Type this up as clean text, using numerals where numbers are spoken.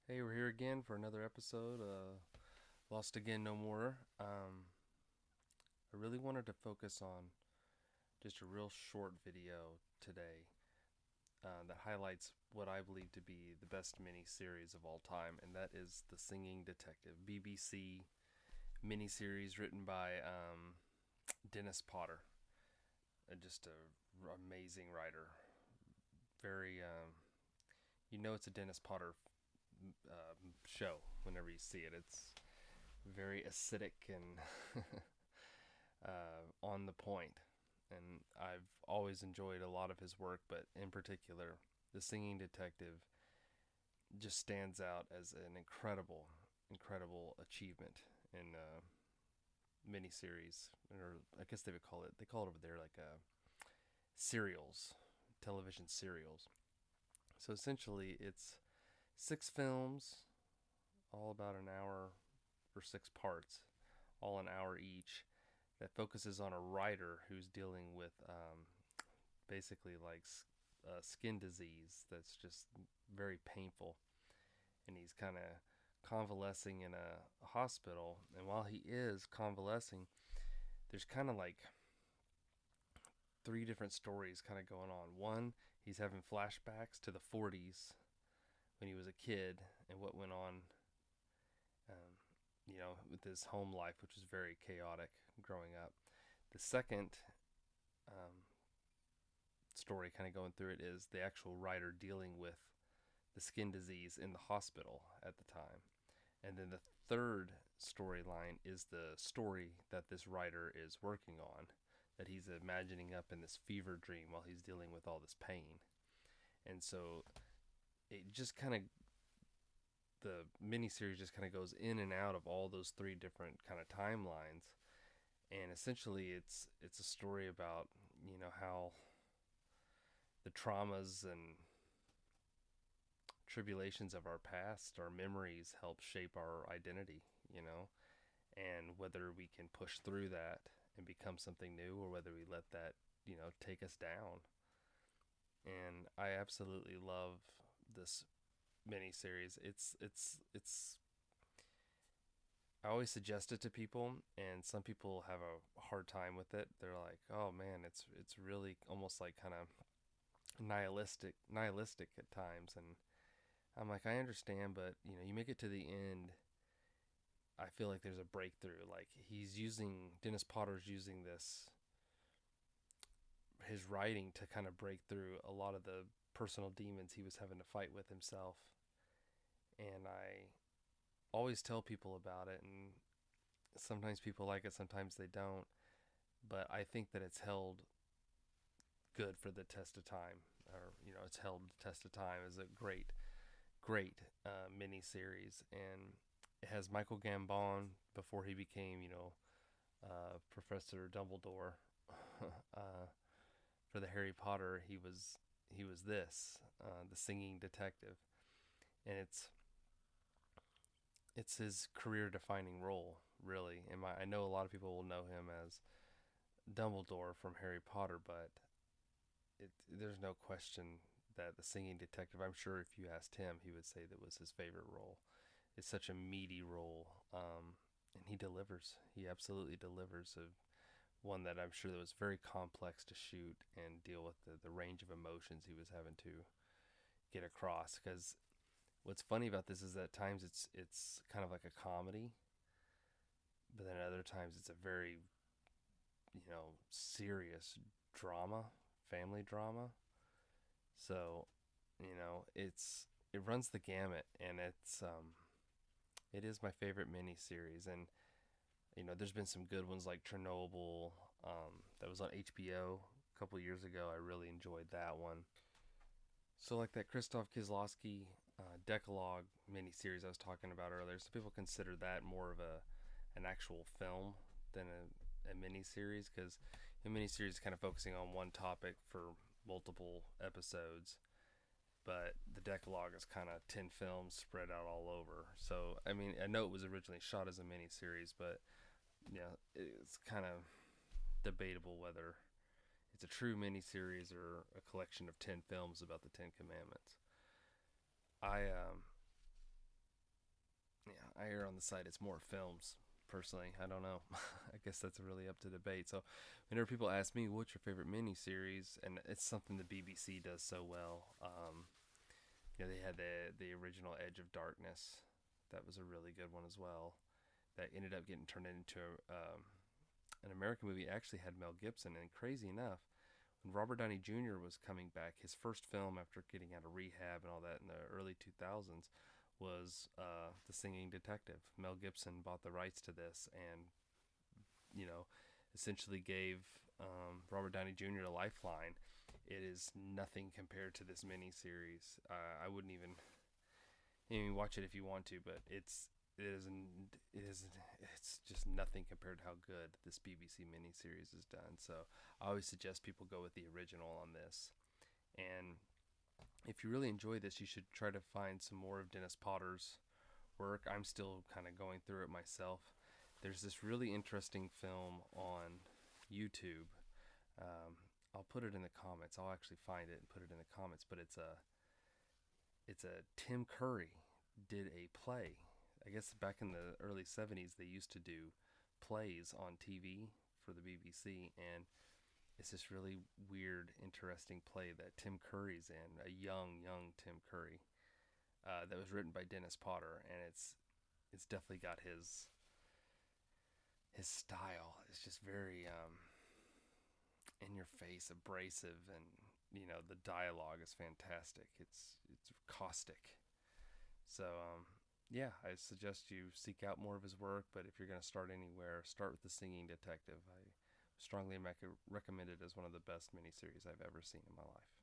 Hey, we're here again for another episode. Lost Again No More. I really wanted to focus on just a real short video today that highlights what I believe to be the best miniseries of all time, and that is The Singing Detective, BBC miniseries written by Dennis Potter. Just a amazing writer. Very, it's a Dennis Potter show whenever you see it. It's very acidic and on the point. And I've always enjoyed a lot of his work, but in particular, The Singing Detective just stands out as an incredible achievement in miniseries, or I guess they call it over there like serials, television serials. So essentially, it's six films, all about an hour or six parts, all an hour each, that focuses on a writer who's dealing with basically like skin disease that's just very painful, and he's kind of convalescing in a hospital. And while he is convalescing, there's kind of like three different stories kind of going on. One, he's having flashbacks to the 40s when he was a kid and what went on, um, with his home life, which was very chaotic growing up. The second um, story kind of going through it is the actual writer dealing with the skin disease in the hospital at the time. And then the third storyline is the story that this writer is working on, that he's imagining up in this fever dream while he's dealing with all this pain. And so it just kind of, the miniseries just kind of goes in and out of all those three different kind of timelines. And essentially it's a story about, how the traumas and tribulations of our past, our memories help shape our identity, and whether we can push through that and become something new, or whether we let that, take us down. And I absolutely love this miniseries. It's I always suggest it to people, and some people have a hard time with it. They're like, "Oh man, it's really almost like kind of nihilistic at times." And I'm like, I understand, but you make it to the end, I feel like there's a breakthrough. Like Dennis Potter's using this, his writing, to kind of break through a lot of the personal demons he was having to fight with himself. And I always tell people about it, and sometimes people like it, sometimes they don't. But I think that it's held good for the test of time, or it's held the test of time as a great mini series. And it has Michael Gambon before he became, Professor Dumbledore. uh, for the Harry Potter, he was the singing detective, and it's his career defining role, really. I know a lot of people will know him as Dumbledore from Harry Potter, but there's no question that the singing detective, I'm sure if you asked him, he would say that was his favorite role. It's such a meaty role, and he delivers. He absolutely delivers. One that I'm sure that was very complex to shoot and deal with the range of emotions he was having to get across. Because what's funny about this is that at times it's kind of like a comedy, but then at other times it's a very, serious drama, family drama. So, it runs the gamut, and it is my favorite mini series. And there's been some good ones like Chernobyl, that was on HBO a couple years ago. I really enjoyed that one. So like that Christoph Kieslowski Decalogue miniseries I was talking about earlier. So people consider that more of an actual film than a miniseries, because a miniseries is kind of focusing on one topic for multiple episodes, but the Decalogue is kind of 10 films spread out all over. So I mean, I know it was originally shot as a miniseries, but it's kind of debatable whether it's a true miniseries or a collection of 10 films about the 10 Commandments. I I err on the side it's more films. Personally, I don't know. I guess that's really up to debate. So, whenever people ask me what's your favorite miniseries, and it's something the BBC does so well. They had the original Edge of Darkness. That was a really good one as well. That ended up getting turned into an American movie. It actually had Mel Gibson, and crazy enough, when Robert Downey Jr. was coming back, his first film after getting out of rehab and all that in the early 2000s was The Singing Detective. Mel Gibson bought the rights to this and, you know, essentially gave Robert Downey Jr. a lifeline. It is nothing compared to this miniseries. I wouldn't even, watch it if you want to, but it is it is it's just nothing compared to how good this BBC miniseries is done. So I always suggest people go with the original on this. And if you really enjoy this, you should try to find some more of Dennis Potter's work. I'm still kind of going through it myself. There's this really interesting film on YouTube. Um, I'll put it in the comments. I'll actually find it and put it in the comments. But it's a Tim Curry did a play. I guess back in the early 70s they used to do plays on TV for the BBC, and it's this really weird, interesting play that Tim Curry's in, a young Tim Curry, that was written by Dennis Potter, and it's definitely got his style. It's just very in your face, abrasive, and the dialogue is fantastic. It's caustic. So yeah, I suggest you seek out more of his work. But if you're going to start anywhere, start with The Singing Detective. I strongly recommend it as one of the best miniseries I've ever seen in my life.